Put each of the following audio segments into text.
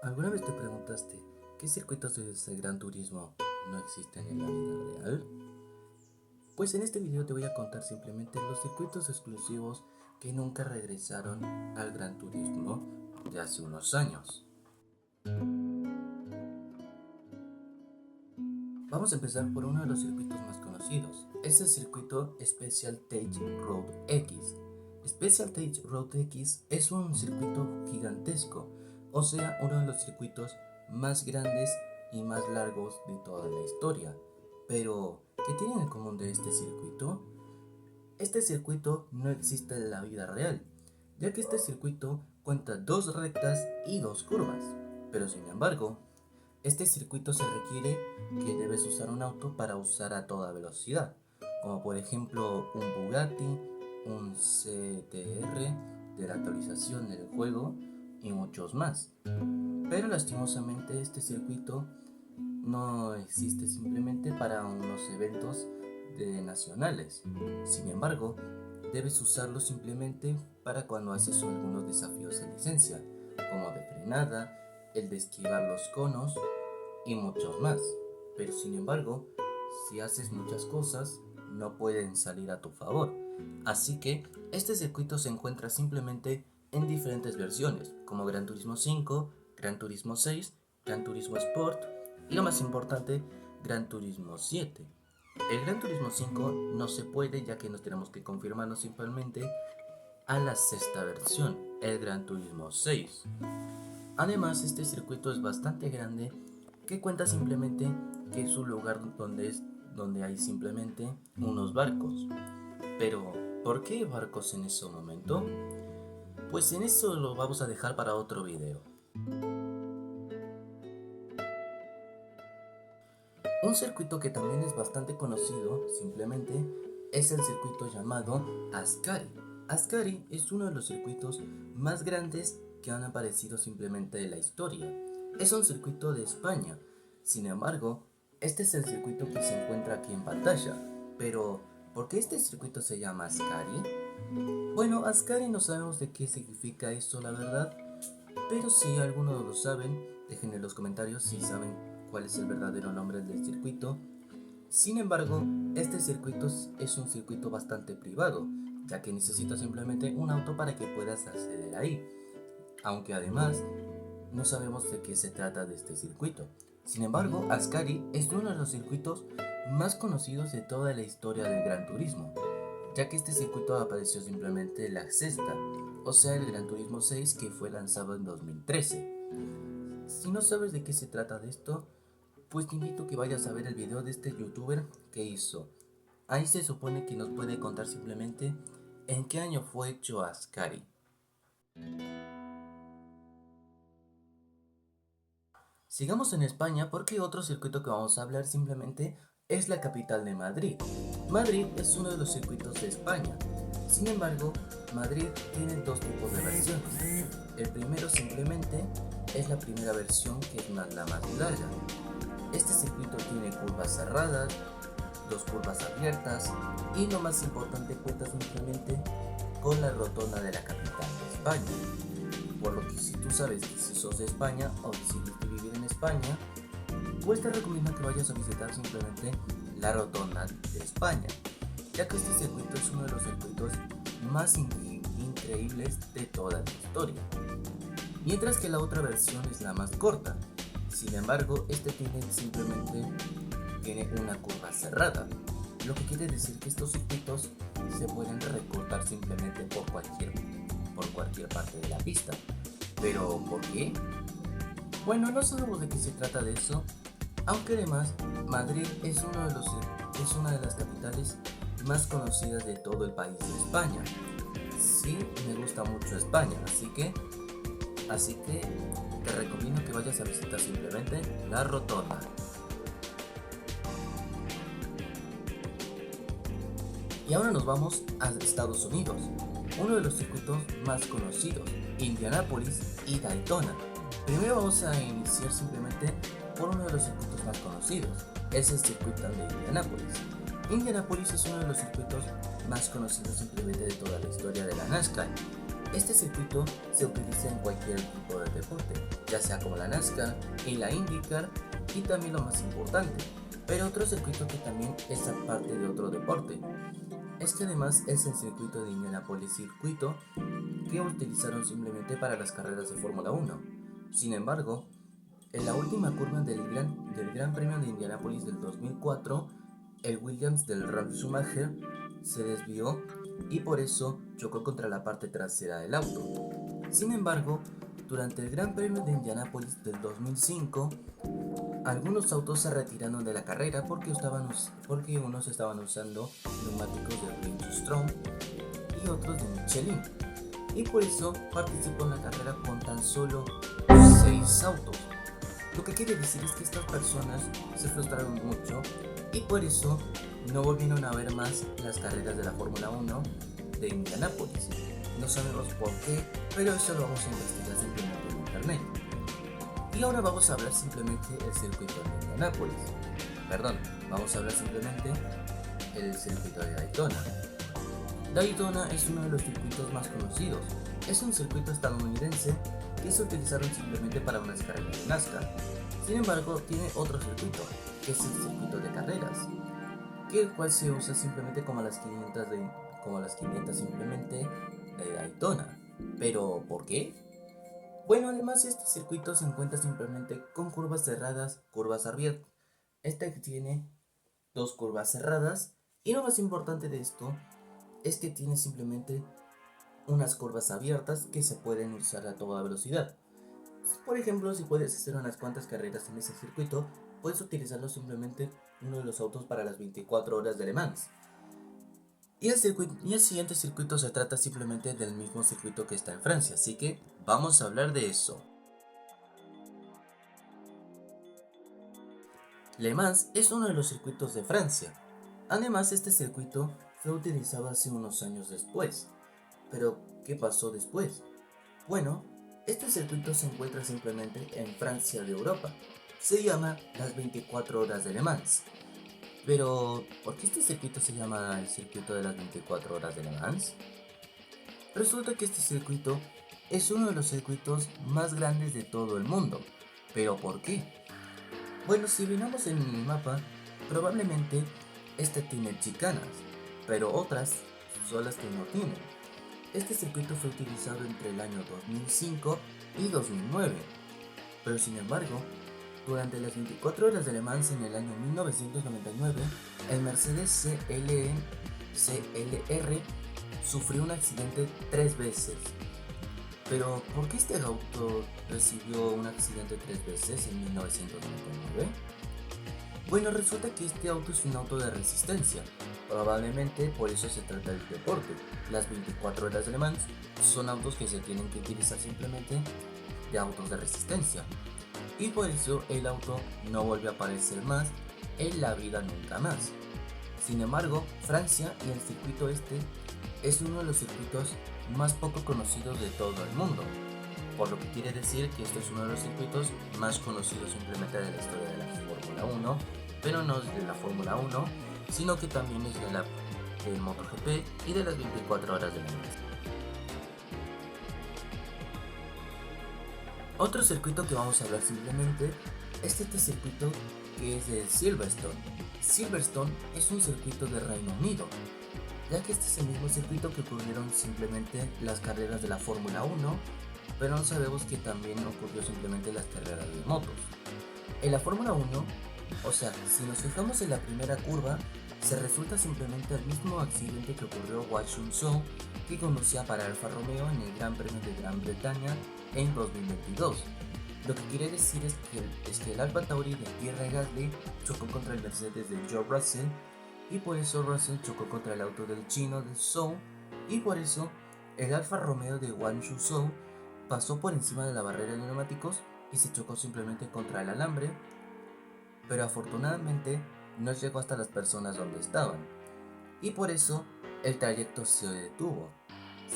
¿Alguna vez te preguntaste qué circuitos de Gran Turismo no existen en la vida real? Pues en este video te voy a contar simplemente los circuitos exclusivos que nunca regresaron al Gran Turismo de hace unos años. Vamos a empezar por uno de los circuitos más conocidos. Es el circuito Special Tage Road X. Special Tage Road X es un circuito gigantesco, o sea, uno de los circuitos más grandes y más largos de toda la historia. Pero, ¿qué tienen en común de este circuito? Este circuito no existe en la vida real, ya que este circuito cuenta dos rectas y dos curvas. Pero sin embargo, este circuito se requiere que debes usar un auto para usar a toda velocidad, como por ejemplo un Bugatti, un CTR de la actualización del juego y muchos más. Pero lastimosamente este circuito no existe simplemente para unos eventos nacionales. Sin embargo, debes usarlo simplemente para cuando haces algunos desafíos de licencia, como de frenada, el de esquivar los conos y muchos más. Pero sin embargo, si haces muchas cosas, no pueden salir a tu favor. Así que este circuito se encuentra simplemente en diferentes versiones, como Gran Turismo 5, Gran Turismo 6, Gran Turismo Sport y lo más importante, Gran Turismo 7. El Gran Turismo 5 no se puede, ya que nos tenemos que confirmarnos simplemente a la sexta versión, el Gran Turismo 6. Además, este circuito es bastante grande, que cuenta simplemente que es un lugar donde hay simplemente unos barcos. Pero, ¿por qué barcos en ese momento? Pues en eso lo vamos a dejar para otro video. Un circuito que también es bastante conocido, simplemente, es el circuito llamado Ascari. Ascari es uno de los circuitos más grandes que han aparecido simplemente en la historia. Es un circuito de España. Sin embargo, este es el circuito que se encuentra aquí en pantalla. Pero, ¿por qué este circuito se llama Ascari? Bueno, Ascari no sabemos de qué significa eso, la verdad. Pero si algunos lo saben, dejen en los comentarios si saben cuál es el verdadero nombre del circuito. Sin embargo, este circuito es un circuito bastante privado, ya que necesitas simplemente un auto para que puedas acceder ahí. Aunque además, no sabemos de qué se trata de este circuito. Sin embargo, Ascari es uno de los circuitos más conocidos de toda la historia del Gran Turismo, ya que este circuito apareció simplemente en la sexta, o sea el Gran Turismo 6, que fue lanzado en 2013. Si no sabes de qué se trata de esto, pues te invito a que vayas a ver el video de este youtuber que hizo. Ahí se supone que nos puede contar simplemente en qué año fue hecho Ascari. Sigamos en España, porque otro circuito que vamos a hablar simplemente es la capital de Madrid. Madrid es uno de los circuitos de España. Sin embargo, Madrid tiene dos tipos de versiones. El primero simplemente es la primera versión, que es la más larga. Este circuito tiene curvas cerradas, dos curvas abiertas y lo más importante, cuenta simplemente con la rotonda de la capital de España. Por lo que si tú sabes que si sos de España o decidiste vivir en España, pues te recomiendo que vayas a visitar simplemente la rotonda de España, ya que este circuito es uno de los circuitos más increíbles de toda la historia. Mientras que la otra versión es la más corta. Sin embargo, este tiene una curva cerrada, lo que quiere decir que estos circuitos se pueden recortar simplemente por cualquier parte de la pista. ¿Pero por qué? Bueno, no sabemos de qué se trata de eso, aunque además Madrid es una de las capitales más conocidas de todo el país de España. Sí, me gusta mucho España, así que te recomiendo que vayas a visitar simplemente la rotonda. Y ahora nos vamos a Estados Unidos, uno de los circuitos más conocidos, Indianápolis y Daytona. Primero vamos a iniciar simplemente por uno de los circuitos más conocidos, es el circuito de Indianápolis. Indianápolis es uno de los circuitos más conocidos simplemente de toda la historia de la NASCAR. Este circuito se utiliza en cualquier tipo de deporte, ya sea como la NASCAR y la IndyCar, y también lo más importante, pero otro circuito que también es aparte de otro deporte, es que además es el circuito de Indianapolis circuito que utilizaron simplemente para las carreras de Fórmula 1. Sin embargo, en la última curva del Gran Premio de Indianápolis del 2004, el Williams del Ralf Schumacher se desvió y por eso chocó contra la parte trasera del auto. Sin embargo, durante el Gran Premio de Indianápolis del 2005, algunos autos se retiraron de la carrera porque unos estaban usando neumáticos de Bridgestone y otros de Michelin. Y por eso participó en la carrera con tan solo 6 autos. Lo que quiere decir es que estas personas se frustraron mucho y por eso no volvieron a ver más las carreras de la Fórmula 1 de Indianápolis. No sabemos por qué, pero eso lo vamos a investigar simplemente en internet. Y ahora vamos a hablar simplemente del circuito de Indianápolis. Perdón, vamos a hablar simplemente del circuito de Daytona. Daytona es uno de los circuitos más conocidos. Es un circuito estadounidense que se utilizaron simplemente para unas carreras de NASCAR. Sin embargo, tiene otro circuito, que es el circuito de carreras, el cual se usa simplemente como las 500 simplemente de Daytona. ¿Pero por qué? Bueno, además este circuito se encuentra simplemente con curvas cerradas, curvas abiertas. Este tiene dos curvas cerradas y lo más importante de esto es que tiene simplemente unas curvas abiertas que se pueden usar a toda velocidad. Por ejemplo, si puedes hacer unas cuantas carreras en ese circuito, puedes utilizarlo simplemente uno de los autos para las 24 horas de Le Mans. Y el siguiente circuito se trata simplemente del mismo circuito que está en Francia, así que vamos a hablar de eso. Le Mans es uno de los circuitos de Francia. Además, este circuito fue utilizado hace unos años después. Pero, ¿qué pasó después? Bueno, este circuito se encuentra simplemente en Francia de Europa. Se llama las 24 horas de Le Mans. Pero, ¿por qué este circuito se llama el circuito de las 24 horas de Le Mans? Resulta que este circuito es uno de los circuitos más grandes de todo el mundo. ¿Pero por qué? Bueno, si miramos en el mapa, probablemente este tiene chicanas, pero otras son las que no tienen. Este circuito fue utilizado entre el año 2005 y 2009, pero sin embargo, durante las 24 horas de Le Mans en el año 1999, el Mercedes CLR sufrió un accidente 3 veces. Pero, ¿por qué este auto recibió un accidente 3 veces en 1999? Bueno, resulta que este auto es un auto de resistencia. Probablemente por eso se trata del deporte. Las 24 horas de Le Mans son autos que se tienen que utilizar simplemente de autos de resistencia. Y por eso el auto no vuelve a aparecer más en la vida nunca más. Sin embargo, Francia y el circuito este es uno de los circuitos más poco conocidos de todo el mundo, por lo que quiere decir que este es uno de los circuitos más conocidos simplemente de la historia de la Fórmula 1, pero no es de la Fórmula 1, sino que también es del MotoGP y de las 24 horas de Le Mans. Otro circuito que vamos a hablar simplemente es este circuito que es el Silverstone. Silverstone es un circuito de Reino Unido, ya que este es el mismo circuito que ocurrieron simplemente las carreras de la Fórmula 1, pero no sabemos que también ocurrió simplemente las carreras de motos. En la Fórmula 1, o sea, si nos fijamos en la primera curva, se resulta simplemente el mismo accidente que ocurrió a Guan Yu Zhou, que conducía para Alfa Romeo en el Gran Premio de Gran Bretaña en 2022. Lo que quiere decir es que el Alfa Tauri de Pierre Gasly chocó contra el Mercedes de George Russell, y por eso Russell chocó contra el auto del chino de Zhou, y por eso el Alfa Romeo de Guan Yu Zhou pasó por encima de la barrera de neumáticos y se chocó simplemente contra el alambre, pero afortunadamente no llegó hasta las personas donde estaban, y por eso el trayecto se detuvo.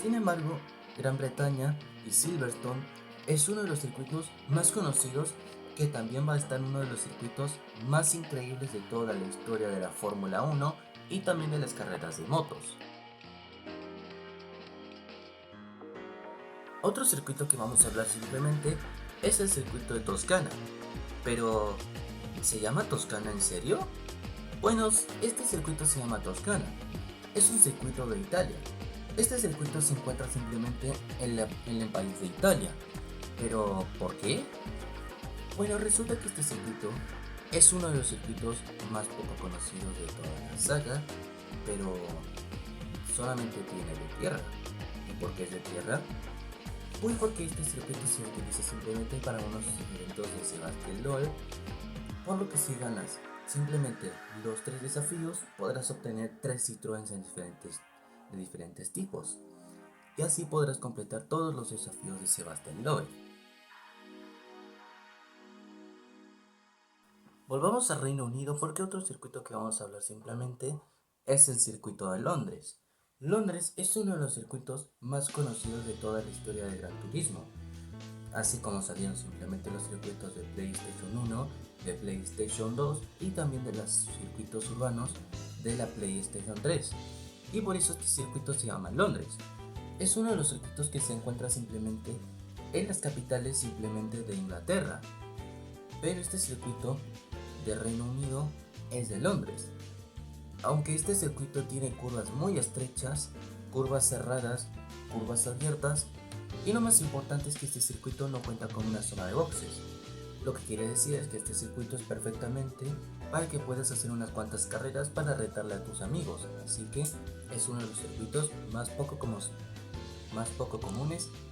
Sin embargo, Gran Bretaña y Silverstone es uno de los circuitos más conocidos, que también va a estar en uno de los circuitos más increíbles de toda la historia de la Fórmula 1 y también de las carreras de motos. Otro circuito que vamos a hablar simplemente es el circuito de Toscana. Pero, ¿se llama Toscana en serio? Bueno, este circuito se llama Toscana. Es un circuito de Italia. Este circuito se encuentra simplemente en el país de Italia. Pero, ¿por qué? Bueno, resulta que este circuito es uno de los circuitos más poco conocidos de toda la saga, pero solamente tiene de tierra. ¿Y por qué es de tierra? Pues porque este circuito se utiliza simplemente para unos eventos de Sebastian LOL, por lo que si ganas simplemente los 3 desafíos podrás obtener 3 Citroëns de diferentes tipos, y así podrás completar todos los desafíos de Sebastian LOL. Volvamos al Reino Unido porque otro circuito que vamos a hablar simplemente es el circuito de Londres. Londres es uno de los circuitos más conocidos de toda la historia del Gran Turismo, así como salieron simplemente los circuitos de PlayStation 1, de PlayStation 2 y también de los circuitos urbanos de la PlayStation 3. Y por eso este circuito se llama Londres. Es uno de los circuitos que se encuentra simplemente en las capitales simplemente de Inglaterra. Pero este circuito de Reino Unido es de Londres. Aunque este circuito tiene curvas muy estrechas, curvas cerradas, curvas abiertas, y lo más importante es que este circuito no cuenta con una zona de boxes. Lo que quiere decir es que este circuito es perfectamente para que puedas hacer unas cuantas carreras para retarle a tus amigos, así que es uno de los circuitos más poco comunes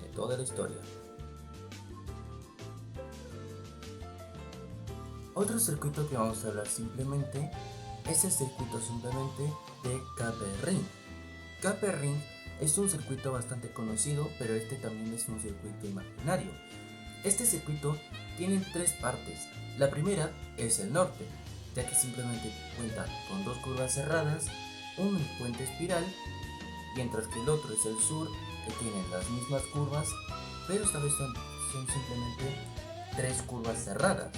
de toda la historia. Otro circuito que vamos a hablar simplemente es el circuito simplemente de Cape Ring. Cape Ring es un circuito bastante conocido, pero este también es un circuito imaginario. Este circuito tiene 3 partes. La primera es el norte, ya que simplemente cuenta con 2 curvas cerradas, un puente espiral, mientras que el otro es el sur, que tiene las mismas curvas, pero esta vez son simplemente 3 curvas cerradas.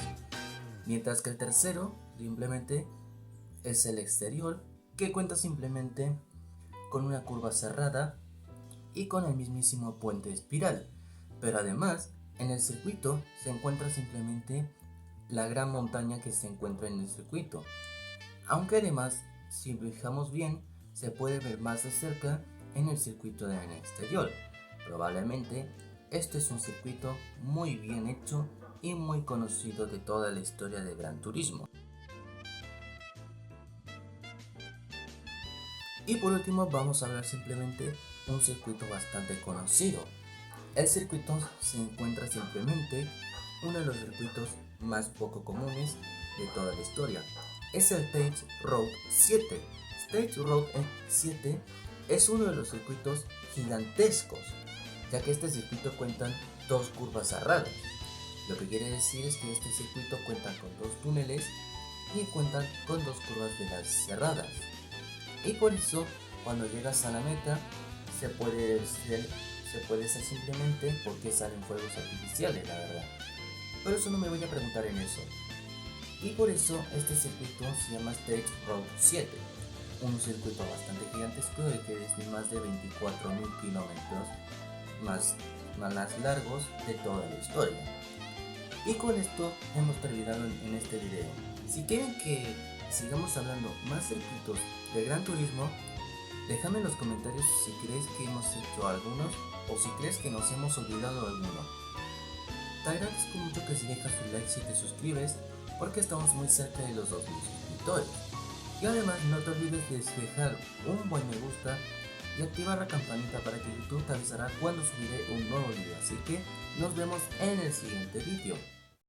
Mientras que el tercero simplemente es el exterior, que cuenta simplemente con una curva cerrada y con el mismísimo puente espiral. Pero además, en el circuito se encuentra simplemente la gran montaña que se encuentra en el circuito. Aunque además, si fijamos bien, se puede ver más de cerca en el circuito del exterior. Probablemente este es un circuito muy bien hecho y muy conocido de toda la historia de Gran Turismo. Y por último vamos a hablar simplemente de un circuito bastante conocido. El circuito se encuentra simplemente uno de los circuitos más poco comunes de toda la historia. Es el Stage Road 7. Stage Road 7 es uno de los circuitos gigantescos, ya que este circuito cuenta 2 curvas cerradas. Lo que quiere decir es que este circuito cuenta con 2 túneles y cuenta con 2 curvas de las cerradas. Y por eso, cuando llegas a la meta, se puede hacer simplemente porque salen fuegos artificiales, la verdad. Pero eso no me voy a preguntar en eso. Y por eso este circuito se llama Stage Road 7. Un circuito bastante gigantesco de que es de más de 24.000 kilómetros más largos de toda la historia. Y con esto hemos terminado en este video. Si quieren que sigamos hablando más circuitos de Gran Turismo, déjame en los comentarios si crees que hemos hecho algunos o si crees que nos hemos olvidado de alguno. Te agradezco mucho que si dejas tu like si te suscribes, porque estamos muy cerca de los 2000 suscriptores. Y además no te olvides de dejar un buen me gusta y activar la campanita para que YouTube te avisará cuando subiré un nuevo video. Así que nos vemos en el siguiente video.